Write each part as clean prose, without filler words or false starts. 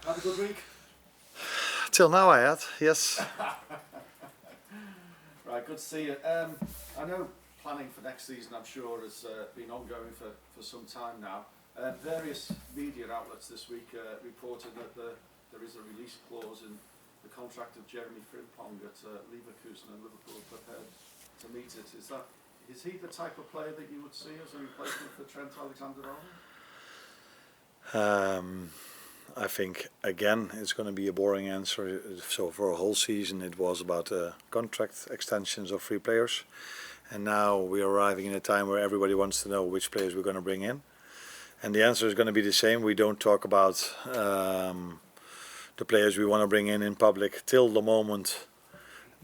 Had a good week? Till now I had, yes. Right, good to see you. I know planning for next season, I'm sure, has been ongoing for some time now. Various media outlets this week reported that there is a release clause in the contract of Jeremy Frimpong at Leverkusen, and Liverpool are prepared to meet it. Is he the type of player that you would see as a replacement for Trent Alexander-Arnold? I think again it's going to be a boring answer. So for a whole season it was about contract extensions of 3 players, and now we're arriving in a time where everybody wants to know which players we're going to bring in, and the answer is going to be the same. We don't talk about the players we want to bring in public till the moment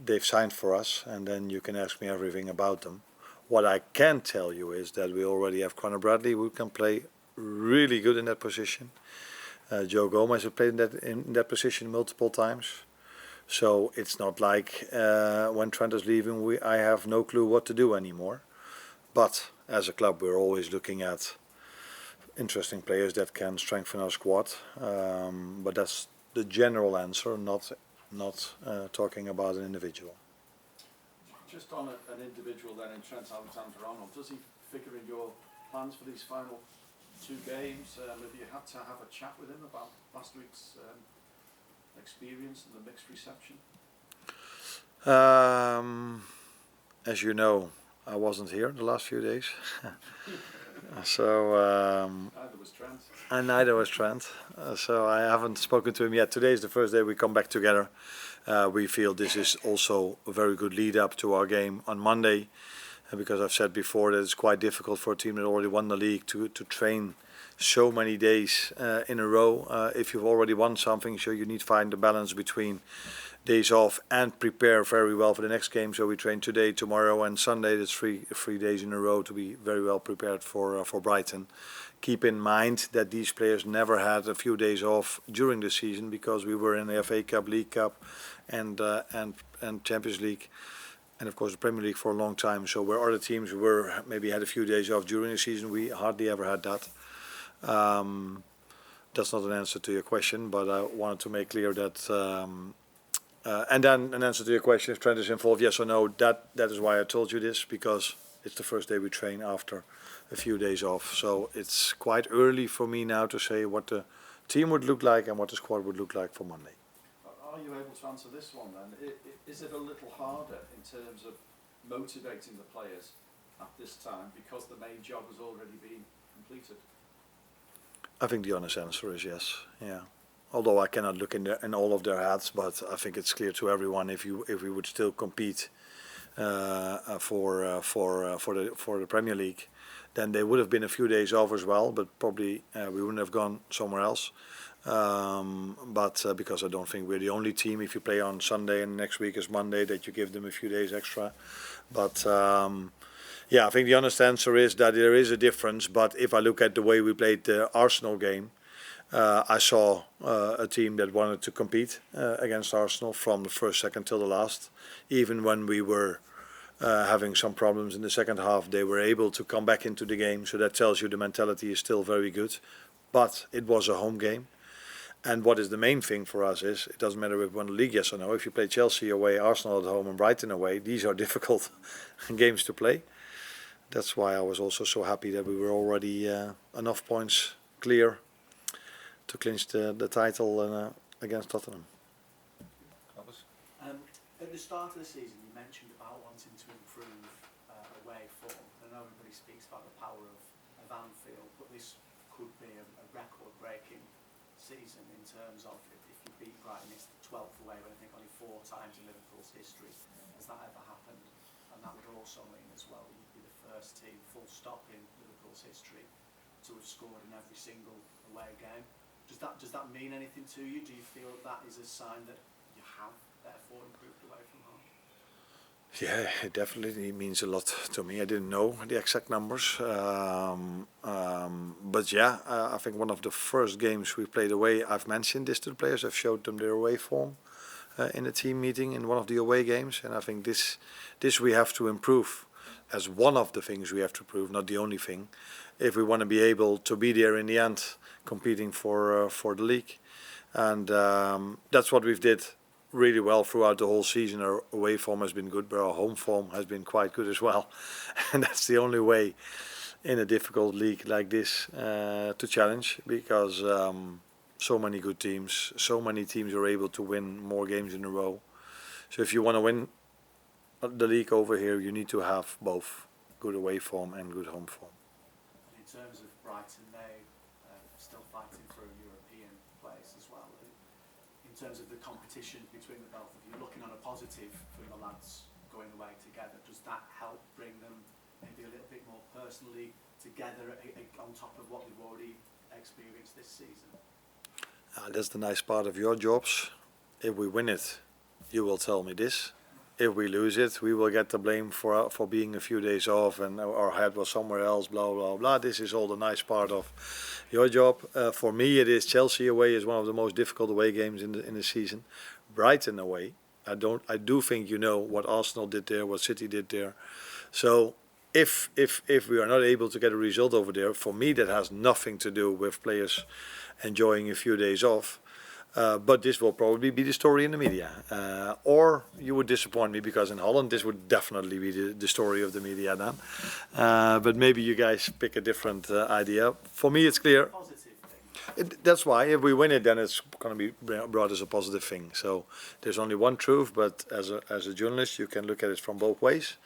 they've signed for us, and then you can ask me everything about them. What I can tell you is that we already have Conor Bradley, who can play really good in that position. Joe Gomez has played in that position multiple times. So it's not like when Trent is leaving, I have no clue what to do anymore. But as a club, we're always looking at interesting players that can strengthen our squad. But that's the general answer, not talking about an individual. Just on an individual then, in Trent Alexander-Arnold, does he figure in your plans for these final 2 games? Have you had to have a chat with him about last week's experience and the mixed reception? As you know, I wasn't here the last few days. So neither was Trent. And neither was Trent. So I haven't spoken to him yet. Today is the first day we come back together. We feel this is also a very good lead up to our game on Monday. Because I've said before that it's quite difficult for a team that already won the league to train so many days in a row. If you've already won something, so you need to find the balance between days off and prepare very well for the next game. So we train today, tomorrow and Sunday. That's three days in a row to be very well prepared for Brighton. Keep in mind that these players never had a few days off during the season because we were in the FA Cup, League Cup and Champions League. And of course the Premier League for a long time. So where other teams were maybe had a few days off during the season, we hardly ever had that. That's not an answer to your question, but I wanted to make clear that. And then an answer to your question: if Trent is involved, yes or no. That is why I told you this, because it's the first day we train after a few days off. So it's quite early for me now to say what the team would look like and what the squad would look like for Monday. Are you able to answer this one then? Is it a little harder in terms of motivating the players at this time because the main job has already been completed? I think the honest answer is yes. Yeah. Although I cannot look in all of their heads, but I think it's clear to everyone if we would still compete for the Premier League, then there would have been a few days off as well, but probably we wouldn't have gone somewhere else. But because I don't think we're the only team, if you play on Sunday and next week is Monday, that you give them a few days extra. But yeah, I think the honest answer is that there is a difference. But if I look at the way we played the Arsenal game, I saw a team that wanted to compete against Arsenal from the first second till the last. Even when we were having some problems in the second half, they were able to come back into the game. So that tells you the mentality is still very good. But it was a home game. And what is the main thing for us is, it doesn't matter if we won the league, yes or no. If you play Chelsea away, Arsenal at home and Brighton away, these are difficult games to play. That's why I was also so happy that we were already enough points clear to clinch the title against Tottenham. At the start of the season, you mentioned about wanting to improve away form. I know everybody speaks about the power of Anfield, but this could be a record-breaking season in terms of if you beat Brighton, it's the 12th away, but I think only 4 times in Liverpool's history has that ever happened. And that would also mean as well that you'd be the first team, full stop, in Liverpool's history to have scored in every single away game. Does that mean anything to you? Do you feel that is a sign that you have therefore improved away from home? Yeah, it definitely means a lot to me. I didn't know the exact numbers, but yeah, I think one of the first games we played away, I've mentioned this to the players. I've showed them their away form in a team meeting in one of the away games, and I think this we have to improve as one of the things we have to improve, not the only thing, if we want to be able to be there in the end, competing for the league. and that's what we've did really well throughout the whole season. Our away form has been good, but our home form has been quite good as well, and that's the only way in a difficult league like this to challenge, because so many good teams, so many teams are able to win more games in a row. So if you want to win the league over here, you need to have both good away form and good home form. In terms of Brighton, they still fighting for a European place as well. In terms of the competition between the both of you, looking on a positive from the lads going away together, does that help bring them maybe a little bit more personally together on top of what they've already experienced this season? That's the nice part of your jobs. If we win it, you will tell me this. If we lose it, we will get the blame for being a few days off and our head was somewhere else, blah, blah, blah. This is all the nice part of your job. For me, it is Chelsea away is one of the most difficult away games in the season. Brighton away, I do think you know what Arsenal did there, what City did there. So if we are not able to get a result over there, for me that has nothing to do with players enjoying a few days off. But this will probably be the story in the media. Or you would disappoint me, because in Holland this would definitely be the story of the media then. But maybe you guys pick a different idea. For me it's clear. Positive thing. That's why if we win it, then it's going to be brought as a positive thing. So there's only one truth, but as a journalist you can look at it from both ways.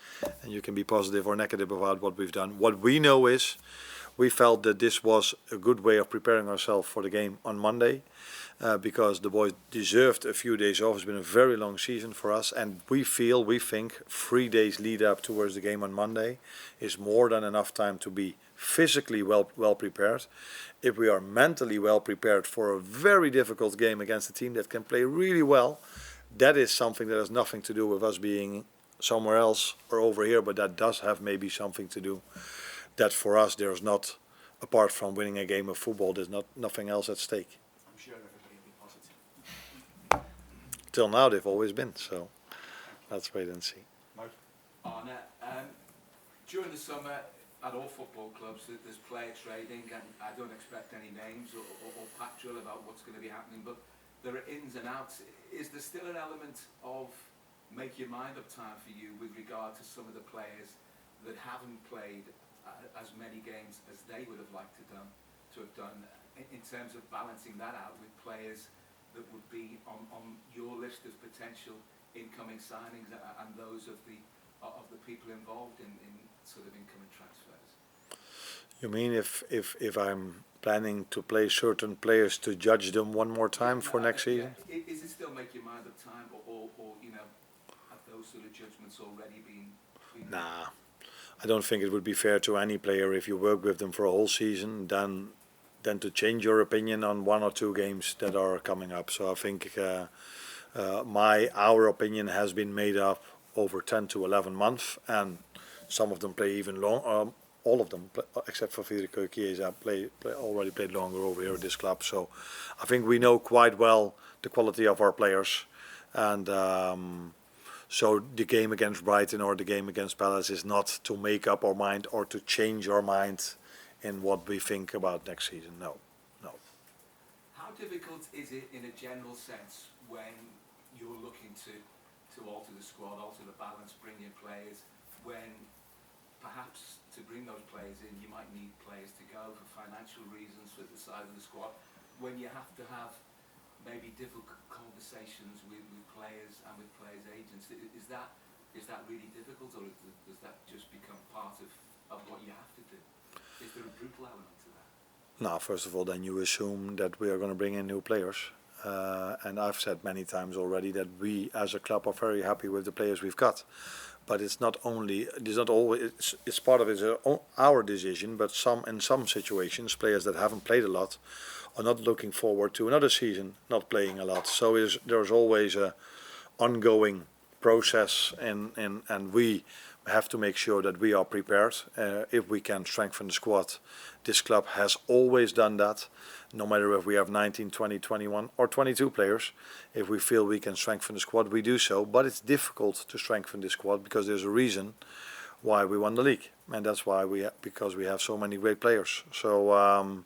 And you can be positive or negative about what we've done. What we know is we felt that this was a good way of preparing ourselves for the game on Monday. Because the boys deserved a few days off. It's been a very long season for us, and we think 3 days lead up towards the game on Monday is more than enough time to be physically well prepared. If we are mentally well prepared for a very difficult game against a team that can play really well, that is something that has nothing to do with us being somewhere else or over here, but that does have maybe something to do that for us there's not, apart from winning a game of football, there's nothing else at stake. I'm sure everybody will be positive. Till now they've always been, so let's wait and see. Arne, during the summer at all football clubs there's player trading, and I don't expect any names or factual about what's going to be happening, but there are ins and outs. Is there still an element of make your mind up time for you with regard to some of the players that haven't played as many games as they would have liked to have done in terms of balancing that out with players that would be on your list of potential incoming signings and those of the people involved in sort of incoming transfers? You mean if I'm planning to play certain players to judge them one more time for next season? Is it still make your mind up time, or you know, have those sort of judgments already been Nah, I don't think it would be fair to any player if you work with them for a whole season then to change your opinion on 1 or 2 games that are coming up. So I think our opinion has been made up over 10 to 11 months, and some of them play even long. All of them, except for Federico Chiesa, already played longer over here at this club. So I think we know quite well the quality of our players, and so the game against Brighton or the game against Palace is not to make up our mind or to change our mind in what we think about next season. No. How difficult is it in a general sense when you're looking to alter the squad, alter the balance, bring in players, when perhaps to bring those players in you might need players to go for financial reasons for the size of the squad, when you have to have maybe difficult conversations with players and with players' agents? Is that really difficult, or does that just become part of what you have to do? Is there a brutal element to that? No, first of all, then you assume that we are going to bring in new players. And I've said many times already that we as a club are very happy with the players we've got. But it's not always, it's part of our decision, but in some situations, players that haven't played a lot are not looking forward to another season not playing a lot. So there's always a ongoing process, and we have to make sure that we are prepared if we can strengthen the squad. This club has always done that, no matter if we have 19, 20, 21 or 22 players. If we feel we can strengthen the squad, we do so, but it's difficult to strengthen the squad because there's a reason why we won the league, and that's why because we have so many great players. So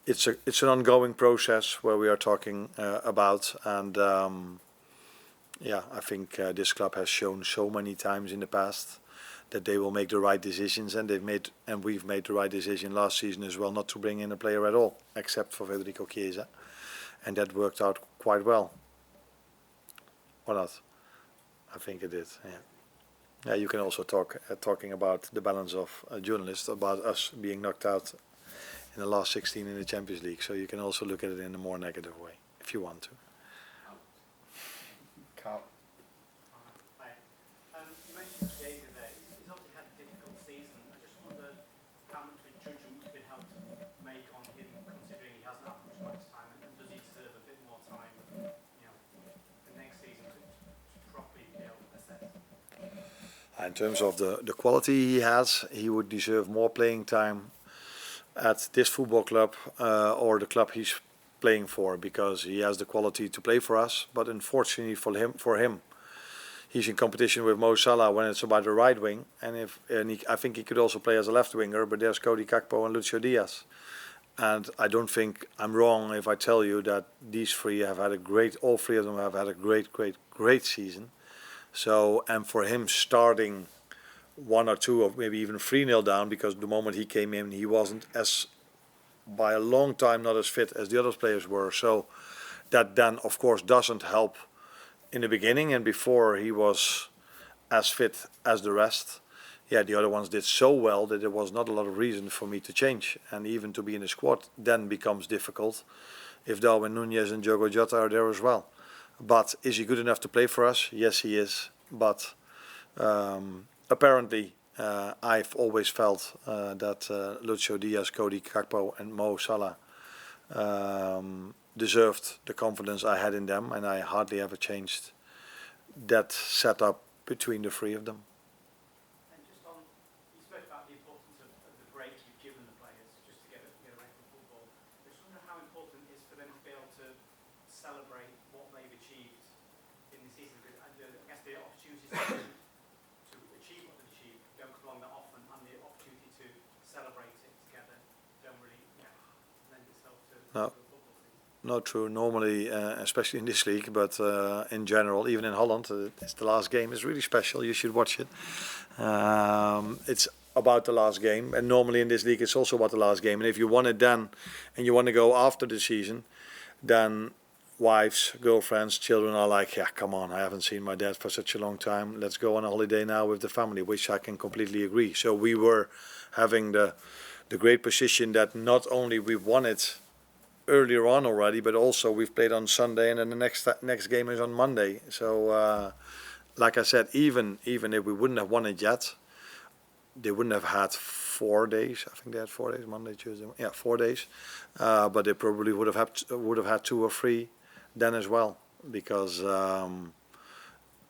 it's an ongoing process where we are talking about, and I think this club has shown so many times in the past that they will make the right decisions, and we've made the right decision last season as well, not to bring in a player at all, except for Federico Chiesa, and that worked out quite well. Or not? I think it did. Yeah. Yeah, you can also talking about the balance of journalists about us being knocked out in the last 16 in the Champions League. So you can also look at it in a more negative way if you want to. Carl. Hi. You mentioned Chiesa there. He's obviously had a difficult season. I just wonder how much of a judgment has been helped to make on him, considering he hasn't had much match time, and does he deserve a bit more time, the next season to properly assess? In terms of the quality he has, he would deserve more playing time at this football club or the club he's playing for, because he has the quality to play for us. But unfortunately for him, he's in competition with Mo Salah when it's about the right wing, and I think he could also play as a left winger. But there's Cody Gakpo and Lucio Diaz, and I don't think I'm wrong if I tell you that these three have had all three of them have had a great season. So, and for him starting 1 or 2 or maybe even 3-0 down, because the moment he came in, he wasn't by a long time not as fit as the other players were. So that then, of course, doesn't help in the beginning, and before he was as fit as the rest. Yeah, the other ones did so well that there was not a lot of reason for me to change. And even to be in the squad then becomes difficult if Darwin Núñez and Diogo Jota are there as well. But is he good enough to play for us? Yes, he is. But apparently, I've always felt that Lucio Diaz, Cody Gakpo and Mo Salah deserved the confidence I had in them, and I hardly ever changed that setup between the three of them. And just on, you spoke about the importance of the break you've given the players just to get away from football. I just wonder how important it is for them to be able to celebrate what they've achieved in the season. I guess the opportunities to achieve what they've achieved don't come along that often, and the opportunity to celebrate it together don't really lend itself to No. the football season. Not true. Normally, especially in this league, but in general, even in Holland, it's the last game. It's really special. You should watch it. It's about the last game, and normally in this league, it's also about the last game. And if you want it then, and you want to go after the season, then wives, girlfriends, children are like, yeah, come on, I haven't seen my dad for such a long time. Let's go on a holiday now with the family, which I can completely agree. So we were having the great position that not only we won it earlier on already, but also we've played on Sunday, and then the next game is on Monday. So, like I said, even if we wouldn't have won it yet, they wouldn't have had 4 days. I think they had 4 days, Monday, Tuesday, 4 days. But they probably would have had 2 or 3 then as well, because in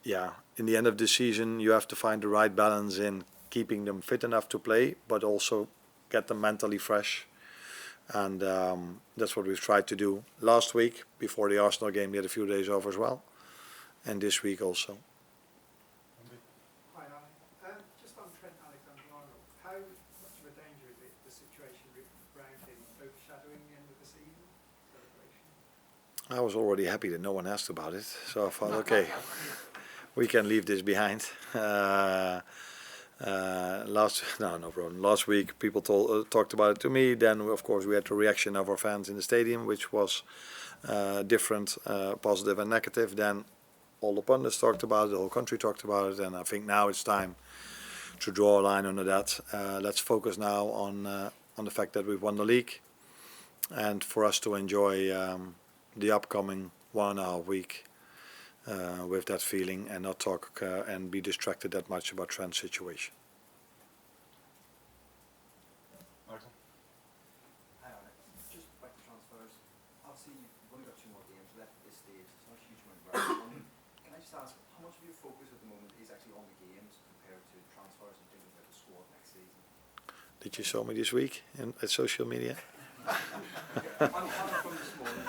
the end of the season, you have to find the right balance in keeping them fit enough to play, but also get them mentally fresh. And that's what we've tried to do last week. Before the Arsenal game, we had a few days off as well, and this week also. Hi, Arne. Just on Trent Alexander-Arnold, how much of a danger is it, the situation around him overshadowing the end of the season celebration? I was already happy that no one asked about it, so I thought, okay, we can leave this behind. No problem. Last week, people talked about it to me. Then, of course, we had the reaction of our fans in the stadium, which was different, positive and negative. Then, all the pundits talked about it, the whole country talked about it, and I think now it's time to draw a line under that. Let's focus now on the fact that we've won the league, and for us to enjoy the upcoming 1.5 week. With that feeling, and not talk and be distracted that much about Trent's situation. Michael? Hi, Arne. Just back to transfers. Obviously, you've only got 2 more games left at this stage. It's not a huge amount of money. Can I just ask, how much of your focus at the moment is actually on the games compared to transfers and thinking about the squad next season? Did you show me this week at social media? I'm from this morning.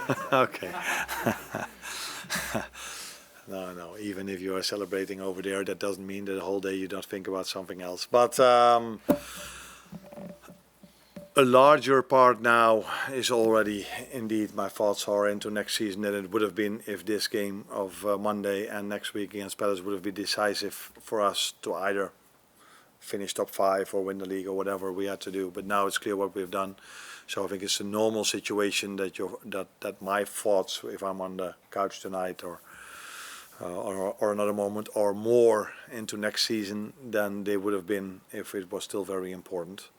Okay. No. Even if you are celebrating over there, that doesn't mean that the whole day you don't think about something else. But A larger part now is already, indeed, my thoughts are into next season than it would have been if this game of Monday and next week against Palace would have been decisive for us to either finish top 5 or win the league or whatever we had to do. But now it's clear what we've done. So I think it's a normal situation that my thoughts, if I'm on the couch tonight or another moment, are more into next season than they would have been if it was still very important.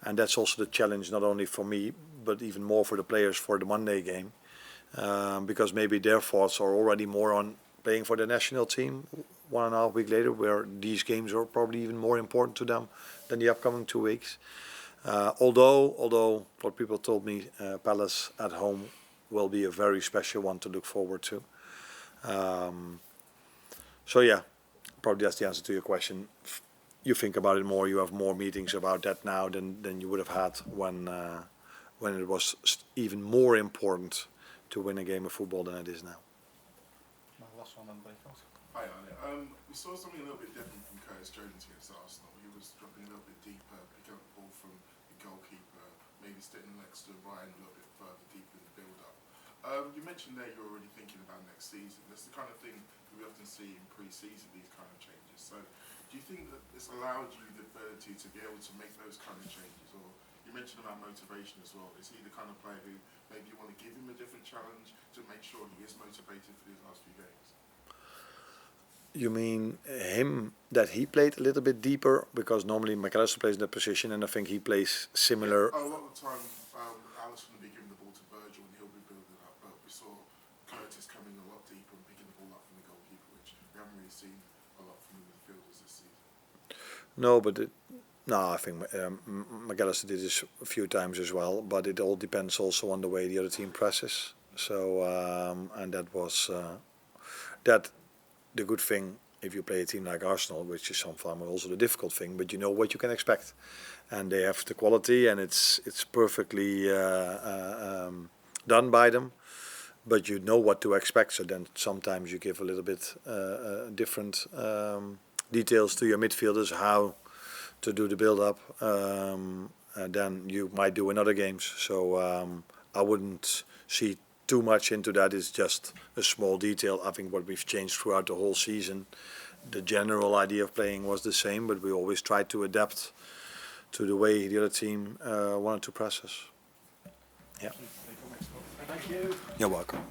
And that's also the challenge, not only for me, but even more for the players for the Monday game, because maybe their thoughts are already more on playing for the national team 1.5 weeks later, where these games are probably even more important to them than the upcoming 2 weeks. Although what people told me, Palace at home will be a very special one to look forward to. So yeah, probably that's the answer to your question. You think about it more. You have more meetings about that now than you would have had when it was even more important to win a game of football than it is now. My last one on Blake. Hi, Arne. We saw something a little bit different from Curtis Jones against Arsenal. He was dropping a little bit deeper, picking up the ball from the goalkeeper, maybe sitting next to Ryan a little bit further deeper in the build-up. You mentioned there you're already thinking about next season. That's the kind of thing we often see in pre-season, these kind of changes. So do you think that this allowed you the ability to be able to make those kind of changes? Or you mentioned about motivation as well. Is he the kind of player who maybe you want to give him a different challenge to make sure he is motivated for these last few games? You mean him, that he played a little bit deeper? Because normally McAllister plays in that position, and I think he plays similar. A lot of the time, Alisson will be giving the ball to Virgil and he'll be building up. But we saw Curtis coming a lot deeper and picking the ball up from the goalkeeper, which we haven't really seen a lot from the midfielders this season. No, but I think McAllister did this a few times as well. But it all depends also on the way the other team presses. So and that was that. The good thing if you play a team like Arsenal, which is sometimes also the difficult thing, but you know what you can expect, and they have the quality, and it's perfectly done by them. But you know what to expect, so then sometimes you give a little bit different details to your midfielders how to do the build-up, and then you might do in other games. So I wouldn't see too much into that. Is just a small detail. I think what we've changed throughout the whole season, the general idea of playing was the same, but we always tried to adapt to the way the other team wanted to press us. Yeah. Thank you. You're welcome.